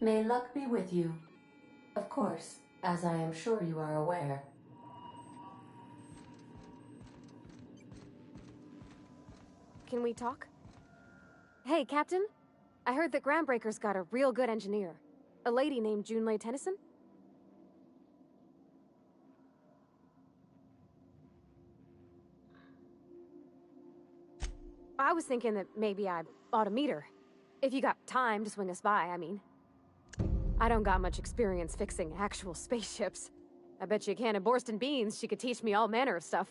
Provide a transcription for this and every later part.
May luck be with you. Of course, as I am sure you are aware. Can we talk? Hey, Captain. I heard that Groundbreaker's got a real good engineer. A lady named Junlei Tennyson? I was thinking that maybe I ought to meet her. If you got time to swing us by, I mean. I don't got much experience fixing actual spaceships. I bet you a can of Borston beans she could teach me all manner of stuff.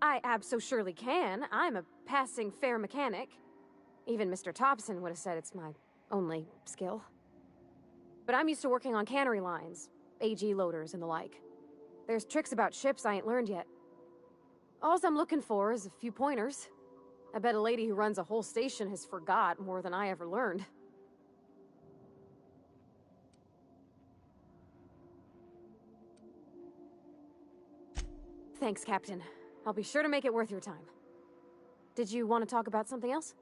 I abso-surely can. I'm a passing fair mechanic. Even Mr. Thompson would have said it's my only skill. But I'm used to working on cannery lines, AG loaders and the like. There's tricks about ships I ain't learned yet. All I'm looking for is a few pointers. I bet a lady who runs a whole station has forgot more than I ever learned. Thanks, Captain. I'll be sure to make it worth your time. Did you want to talk about something else?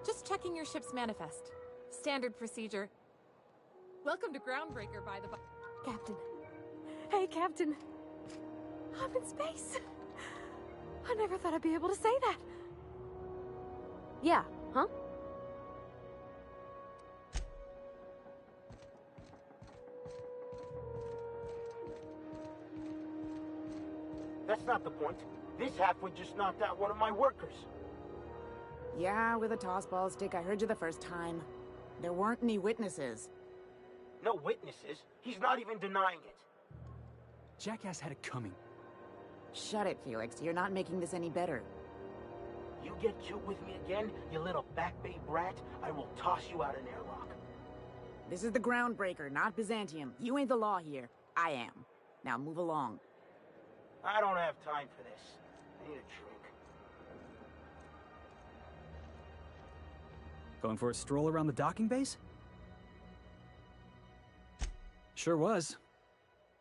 Just checking your ship's manifest. Standard procedure. Welcome to Groundbreaker, by the by. Captain. Hey, Captain. I'm in space. I never thought I'd be able to say that. Yeah, huh? That's not the point. This halfwit just knocked out one of my workers. Yeah, with a tossball stick, I heard you the first time. There weren't any witnesses. No witnesses? He's not even denying it. Jackass had it coming. Shut it, Felix. You're not making this any better. You get cute with me again, you little back bay brat, I will toss you out an airlock. This is the Groundbreaker, not Byzantium. You ain't the law here. I am. Now move along. I don't have time for this. I need a drink. Going for a stroll around the docking bays? Sure was.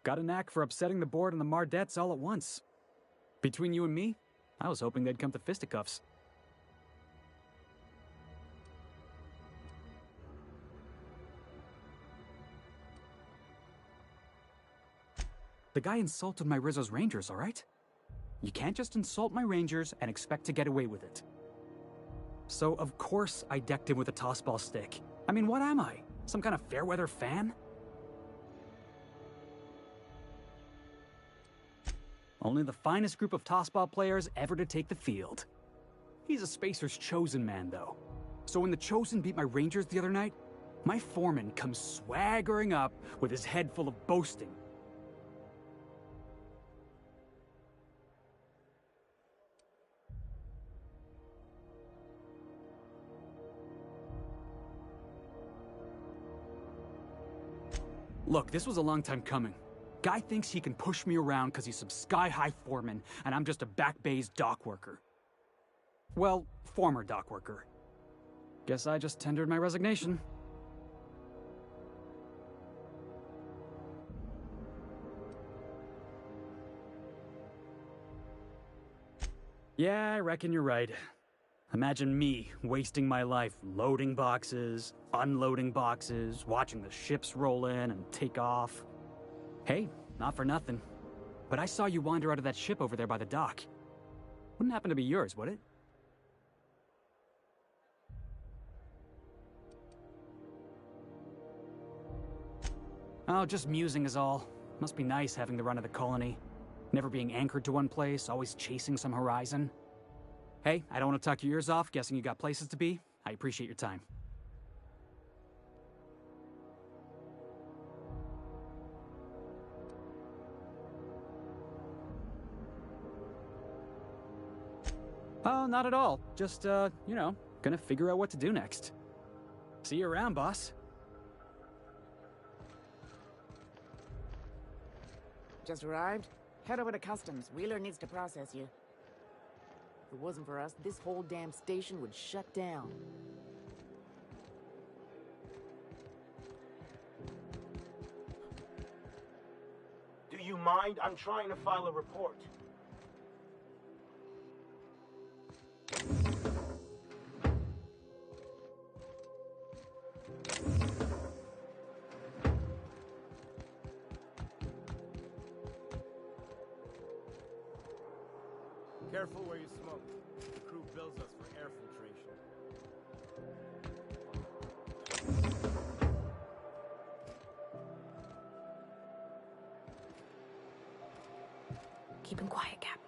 Got a knack for upsetting the board and the Mardettes all at once. Between you and me, I was hoping they'd come to fisticuffs. The guy insulted my Rizzo's Rangers, alright? You can't just insult my Rangers and expect to get away with it. So, of course, I decked him with a tossball stick. I mean, what am I? Some kind of fair-weather fan? Only the finest group of tossball players ever to take the field. He's a Spacer's chosen man, though. So when the Chosen beat my Rangers the other night, my foreman comes swaggering up with his head full of boasting. Look, this was a long time coming. Guy thinks he can push me around because he's some sky-high foreman, and I'm just a back bay's dock worker. Well, former dock worker. Guess I just tendered my resignation. Yeah, I reckon you're right. Imagine me wasting my life loading boxes, unloading boxes, watching the ships roll in and take off. Hey, not for nothing, but I saw you wander out of that ship over there by the dock. Wouldn't happen to be yours, would it? Oh, just musing is all. Must be nice having the run of the colony. Never being anchored to one place, always chasing some horizon. Hey, I don't want to talk your ears off, guessing you got places to be. I appreciate your time. Oh, not at all. Just, gonna figure out what to do next. See you around, boss. Just arrived? Head over to customs. Wheeler needs to process you. If it wasn't for us, this whole damn station would shut down. Do you mind? I'm trying to file a report. Careful where you smoke. The crew bills us for air filtration. Keep him quiet, Cap.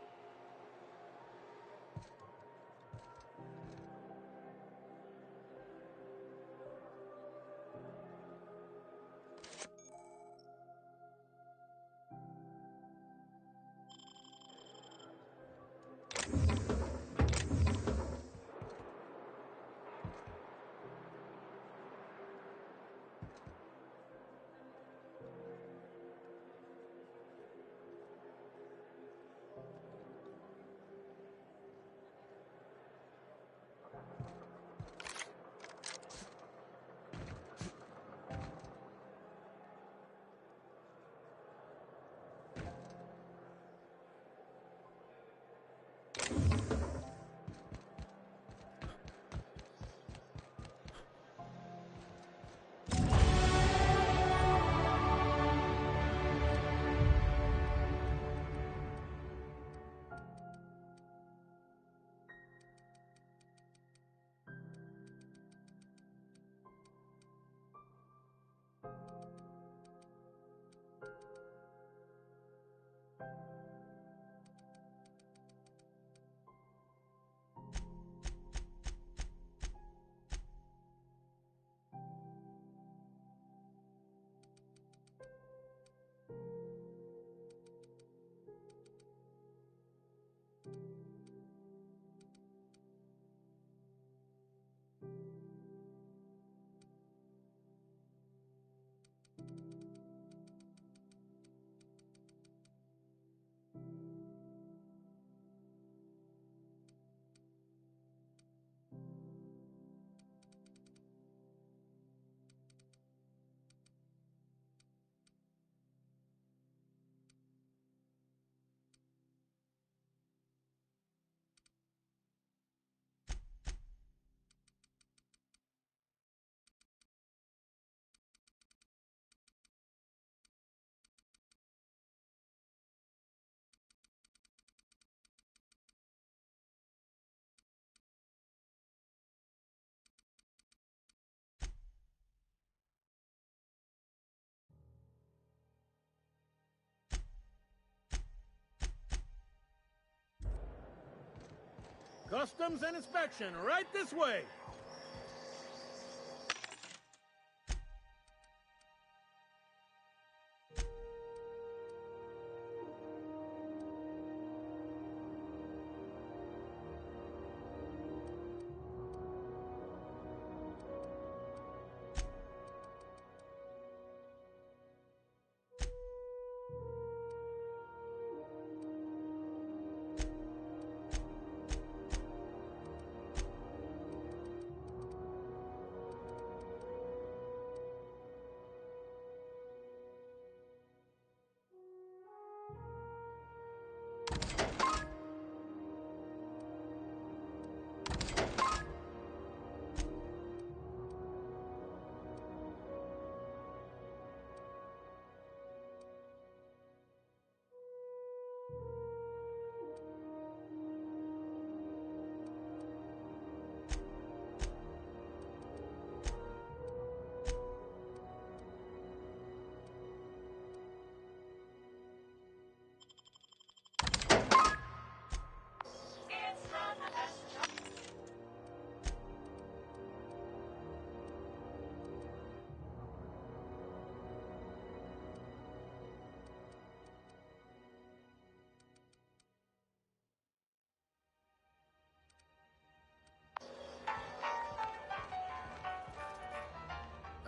Customs and inspection, right this way.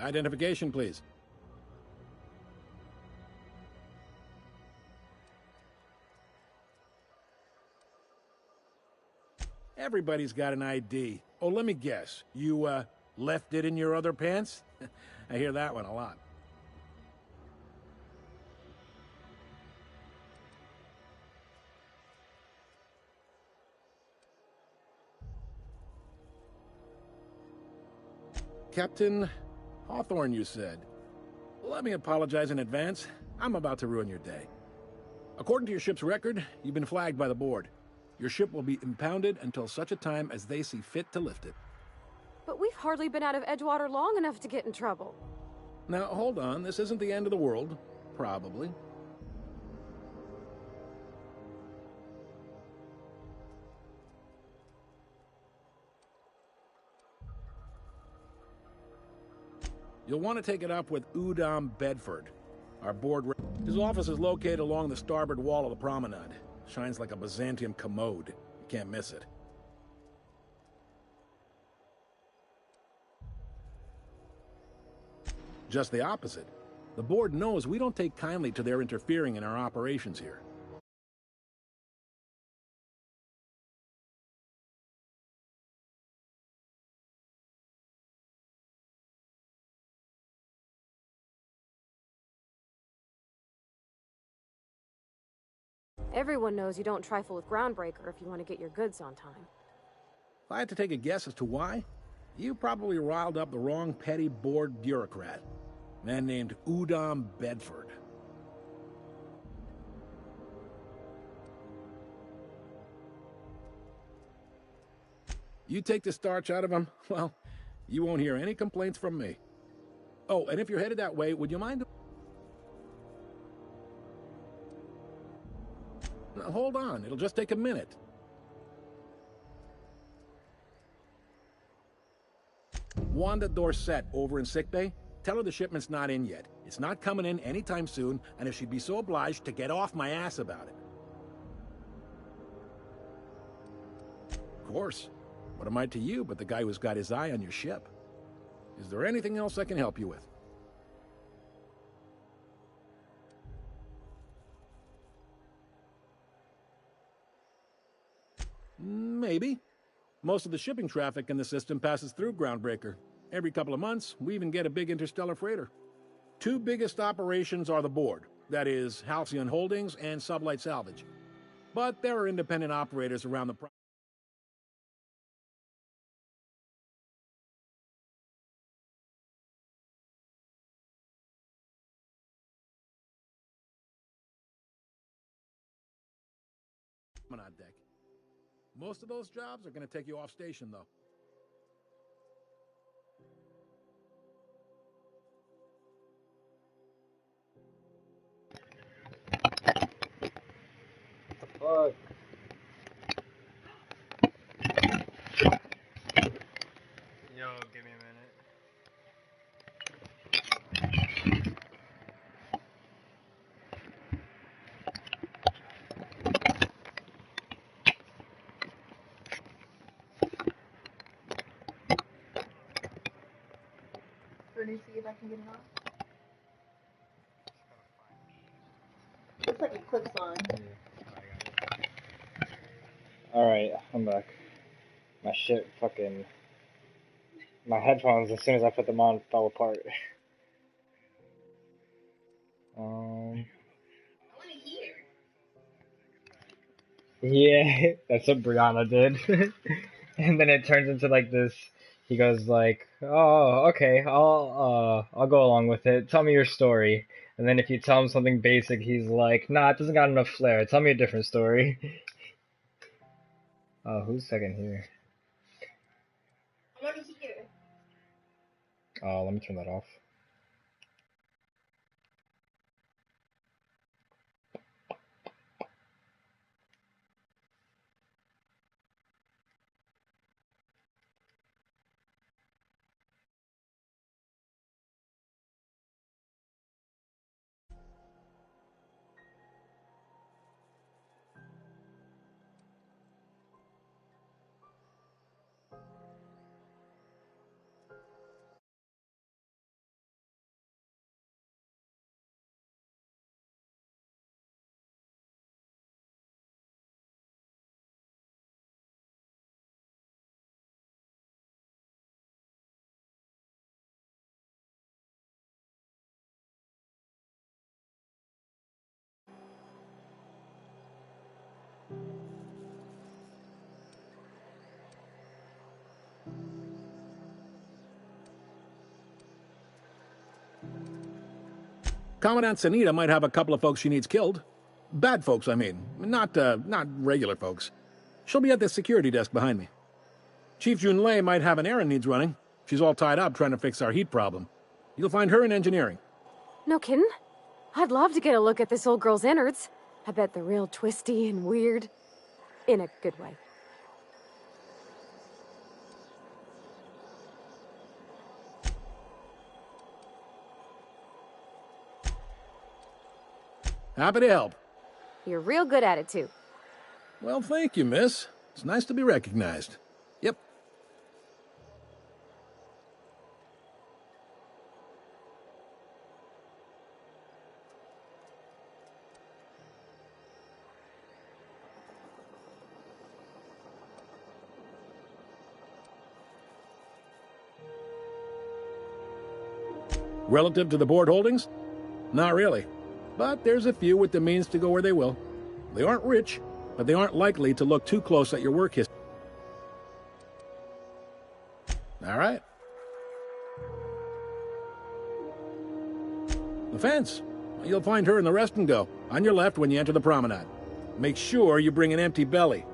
Identification, please. Everybody's got an ID. Oh, let me guess. You, left it in your other pants? I hear that one a lot. Captain Hawthorne, you said. Let me apologize in advance. I'm about to ruin your day. According to your ship's record, you've been flagged by the board. Your ship will be impounded until such a time as they see fit to lift it. But we've hardly been out of Edgewater long enough to get in trouble. Now, hold on. This isn't the end of the world. Probably. You'll want to take it up with Udom Bedford, our board. His office is located along the starboard wall of the promenade. Shines like a Byzantium commode. You can't miss it. Just the opposite. The board knows we don't take kindly to their interfering in our operations here. Everyone knows you don't trifle with Groundbreaker if you want to get your goods on time. If I had to take a guess as to why, you probably riled up the wrong petty board bureaucrat. A man named Udom Bedford. You take the starch out of him, well, you won't hear any complaints from me. Oh, and if you're headed that way, would you mind... Now, hold on, it'll just take a minute. Wanda Dorset over in sickbay? Tell her the shipment's not in yet. It's not coming in anytime soon, and if she'd be so obliged to get off my ass about it. Of course. What am I to you but the guy who's got his eye on your ship? Is there anything else I can help you with? Maybe. Most of the shipping traffic in the system passes through Groundbreaker. Every couple of months, we even get a big interstellar freighter. Two biggest operations are the board, that is, Halcyon Holdings and Sublight Salvage. But there are independent operators around the promenade deck. Most of those jobs are going to take you off station, though. Fuck. me see if I can get it off. Looks like it clips on. Alright, I'm back. My headphones, as soon as I put them on, fell apart. Yeah, that's what Brianna did. And then it turns into like this. He goes like, "Oh, okay, I'll go along with it. Tell me your story." And then if you tell him something basic, he's like, "Nah, it doesn't got enough flair. Tell me a different story." Oh, who's second here? I'm already here. Oh, let me turn that off. Commandant Sanita might have a couple of folks she needs killed. Bad folks, I mean. Not regular folks. She'll be at the security desk behind me. Chief Junlei might have an errand needs running. She's all tied up trying to fix our heat problem. You'll find her in engineering. No kidding? I'd love to get a look at this old girl's innards. I bet they're real twisty and weird. In a good way. Happy to help. You're real good at it, too. Well, thank you, miss. It's nice to be recognized. Yep. Relative to the board holdings? Not really. But there's a few with the means to go where they will. They aren't rich, but they aren't likely to look too close at your work history. All right. The fence. You'll find her in the rest and go, on your left when you enter the promenade. Make sure you bring an empty belly.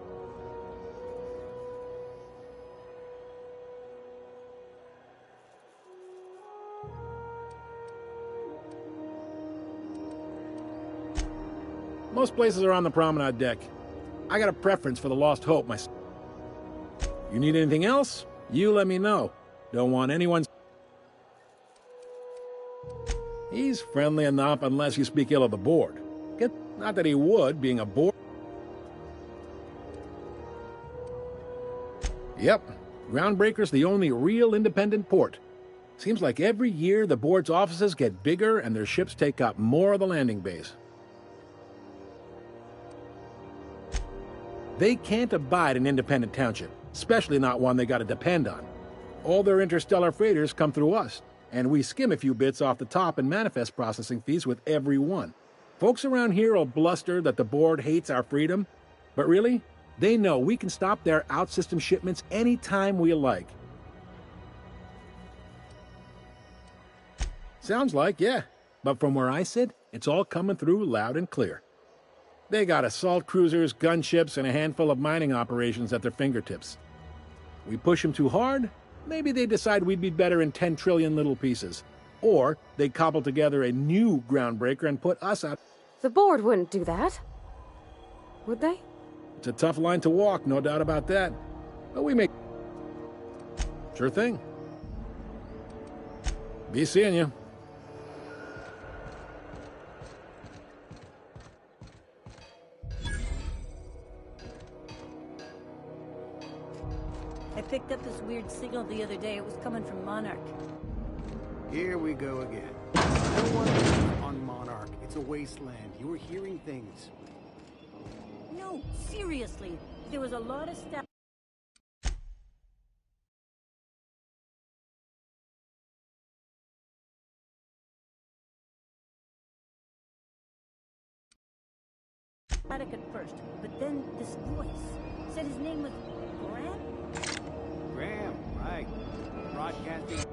Most places are on the promenade deck. I got a preference for the Lost Hope myself. You need anything else? You let me know. Don't want anyone... He's friendly enough unless you speak ill of the board. Not that he would, being a board... Yep, Groundbreaker's the only real independent port. Seems like every year the board's offices get bigger and their ships take up more of the landing base. They can't abide an independent township, especially not one they gotta depend on. All their interstellar freighters come through us, and we skim a few bits off the top in manifest processing fees with every one. Folks around here will bluster that the board hates our freedom, but really, they know we can stop their out-system shipments anytime we like. Sounds like, yeah, but from where I sit, it's all coming through loud and clear. They got assault cruisers, gunships, and a handful of mining operations at their fingertips. We push them too hard, maybe they decide we'd be better in 10 trillion little pieces. Or they cobble together a new Groundbreaker and put us out. The board wouldn't do that. Would they? It's a tough line to walk, no doubt about that. But we make... Sure thing. Be seeing you. I picked up this weird signal the other day. It was coming from Monarch. Here we go again. No one lives on Monarch. It's a wasteland. You were hearing things. No, seriously. There was a lot of stuff. Static at first, but then this voice said his name was Graham? Graham, right. Broadcasting.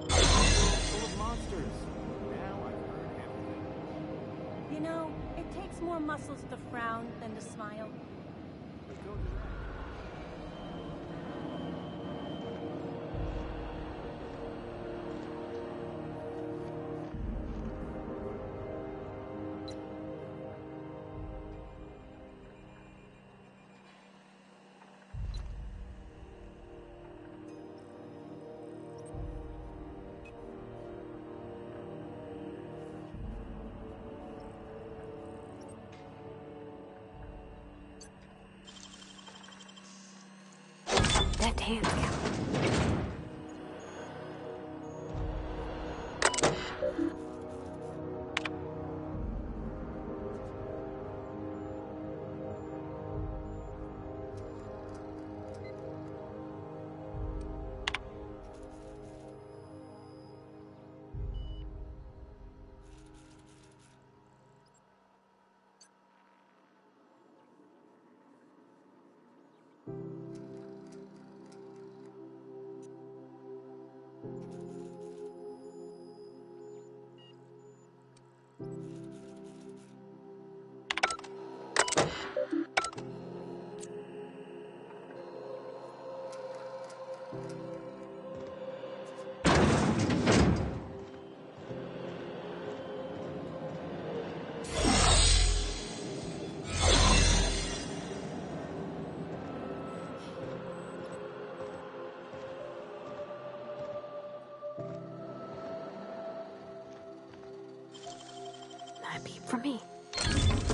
Full of monsters. Now I've heard everything. You know, it takes more muscles to frown than to smile. That dance count. That beep from me.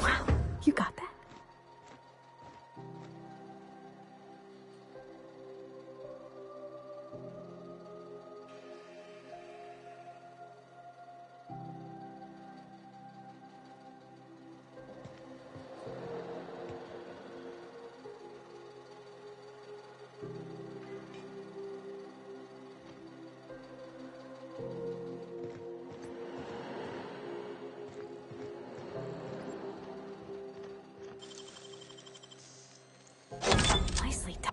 Wow, you got that. Nicely done.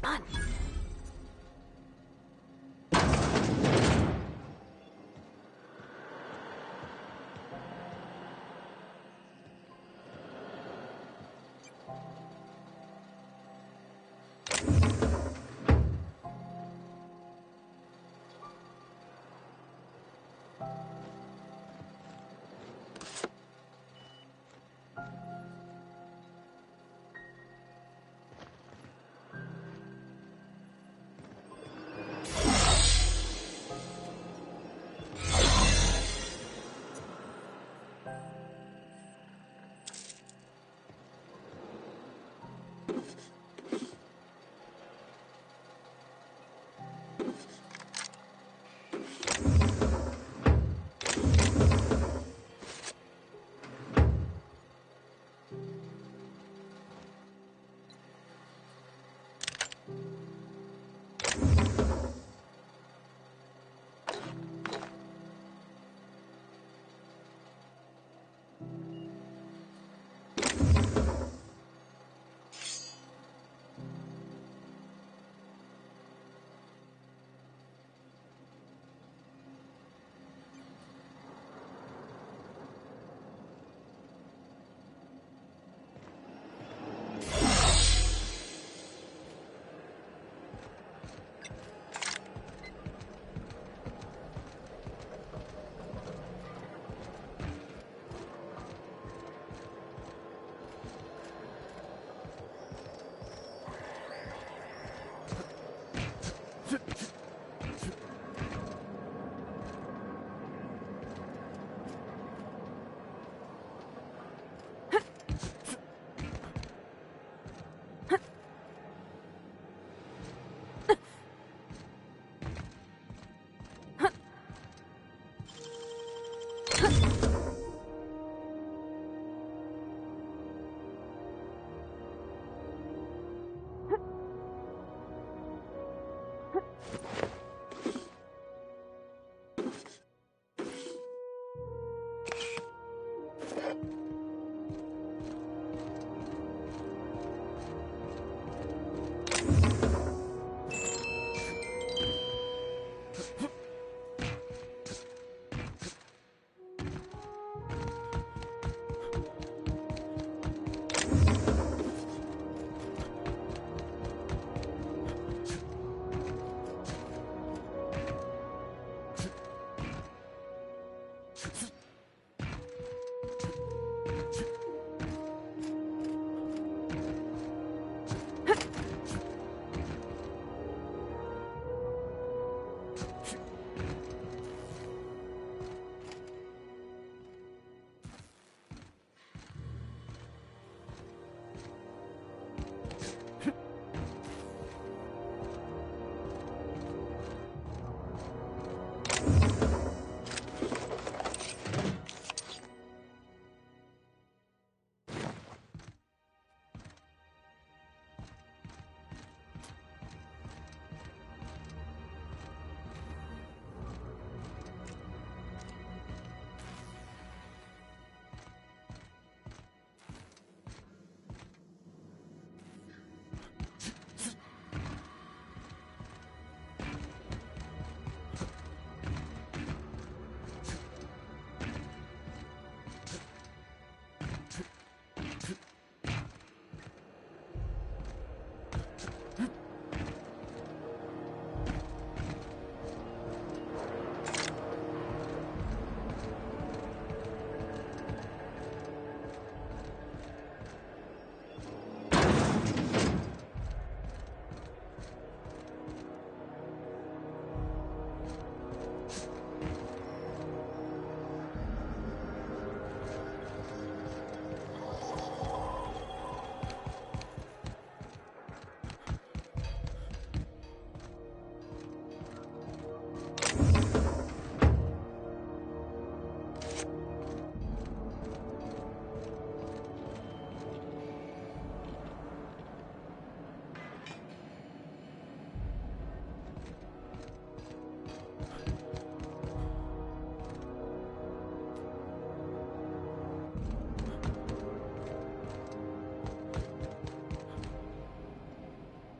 On.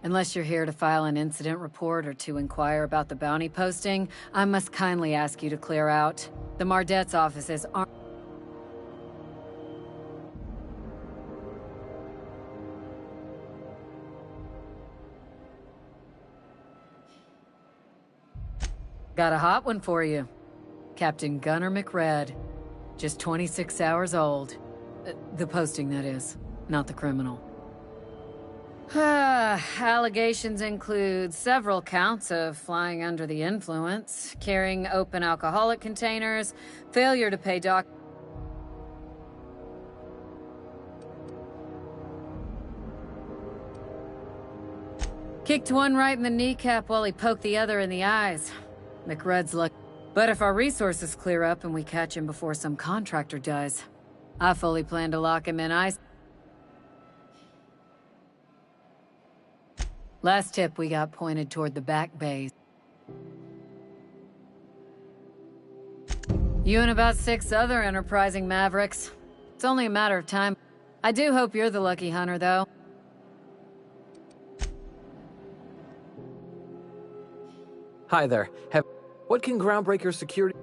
Unless you're here to file an incident report or to inquire about the bounty posting, I must kindly ask you to clear out. The Mardet's offices aren't... Got a hot one for you. Captain Gunnar McRed. Just 26 hours old. The posting, that is, not the criminal. Allegations include several counts of flying under the influence, carrying open alcoholic containers, failure to pay Kicked one right in the kneecap while he poked the other in the eyes. McRed's lucky. But if our resources clear up and we catch him before some contractor does, I fully plan to lock him in ice. Last tip we got pointed toward the back bays. You and about 6 other enterprising mavericks. It's only a matter of time. I do hope you're the lucky hunter, though. Hi there. What can Groundbreaker Security...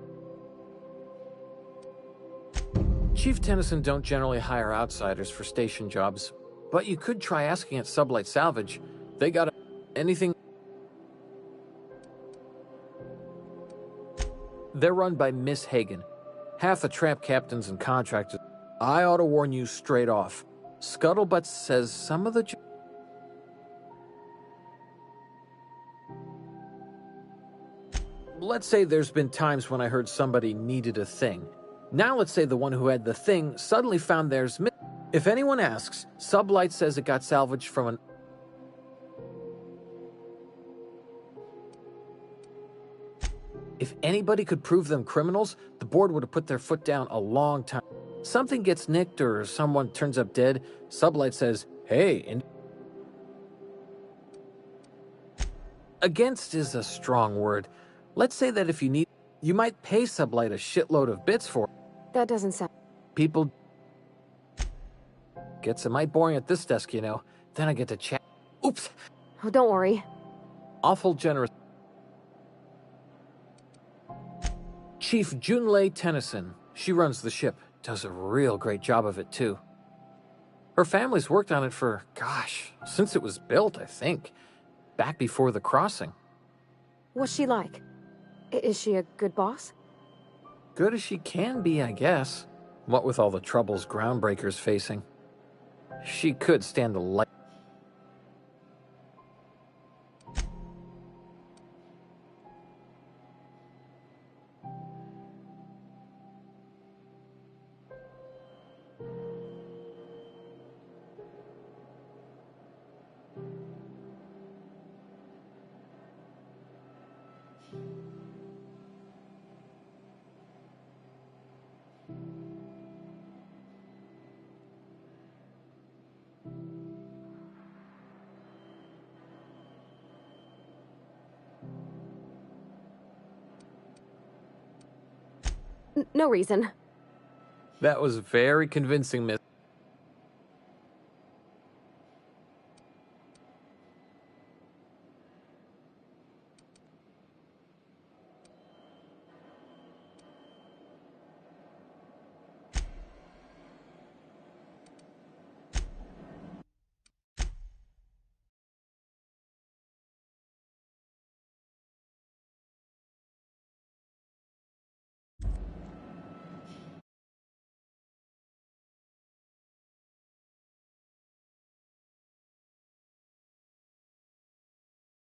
Chief Tennyson don't generally hire outsiders for station jobs, but you could try asking at Sublight Salvage. They got anything... They're run by Miss Hagen. Half the tramp captains and contractors. I ought to warn you straight off. Scuttlebutt says some of the... Let's say there's been times when I heard somebody needed a thing. Now let's say the one who had the thing suddenly found theirs. If anyone asks, Sublight says it got salvaged from an... If anybody could prove them criminals, the board would have put their foot down a long time. Something gets nicked or someone turns up dead, Sublight says, hey, and... Against is a strong word. Let's say that if you need, you might pay Sublight a shitload of bits for it. That doesn't sound... People... Gets a mite boring at this desk, you know. Then I get to chat. Oops! Oh, don't worry. Awful generous. Chief Junlei Tennyson. She runs the ship. Does a real great job of it, too. Her family's worked on it for, gosh, since it was built, I think. Back before the crossing. What's she like? Is she a good boss? Good as she can be, I guess. What with all the troubles Groundbreaker's facing. She could stand the light. No reason. That was very convincing, Miss.